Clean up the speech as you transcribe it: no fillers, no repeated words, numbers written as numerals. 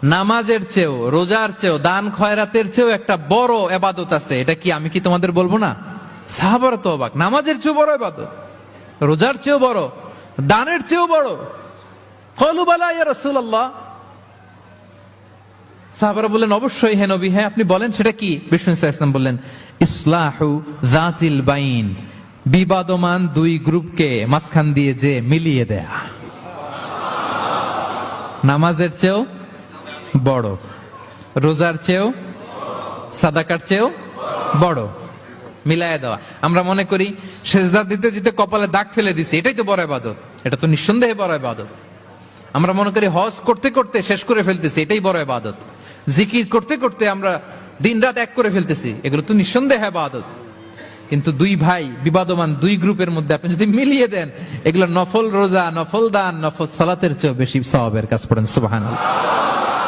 নামাজের চেয়েও, রোজার চেয়েও, দান খয়রাতের চেয়েও একটা বড় ইবাদত আছে। এটা কি আমি কি তোমাদের বলবো না? সাহাবারা তো অবাক, নামাজের চেয়েও বড় ইবাদত, রোজার চেয়েও বড়, দানের চেয়েও বড়। ক্বালু বালা ইয়া রাসূলুল্লাহ। সাহাবারা বললেন অবশ্যই হে নবী, হ্যাঁ আপনি বলেন সেটা কি? বিষ্ণু সাল্লাল্লাহু আলাইহি ওয়াসাল্লাম বললেন ইসলাহু যাতিল বাইন, বিবাদমান দুই গ্রুপকে মাঝখান দিয়ে যে মিলিয়ে দেয়া। নামাজের চেয়েও বড়, রোজার চেয়েও, সাদাকার চেয়েও বড়, মিলায় দেওয়া। আমরা মনে করি সেজদা দিতে দিতে কপালে দাগ ফেলে দিছি, এটাই তো বড় ইবাদত। এটা তো নিঃসন্দেহে বড় ইবাদত। আমরা মনে করি হজ করতে করতে শেষ করে ফেলতেছি, এটাই বড় ইবাদত। জিকির করতে করতে আমরা দিনরাত এক করে ফেলতেছি, এগুলো তো নিঃসন্দেহে ইবাদত। কিন্তু দুই ভাই বিবাদমান দুই গ্রুপের মধ্যে আপনি যদি মিলিয়ে দেন, এগুলো নফল রোজা, নফল দান, নফল সালাতের চেয়েও বেশি সওয়াবের কাজ। পড়েন সুবহানাল্লাহ।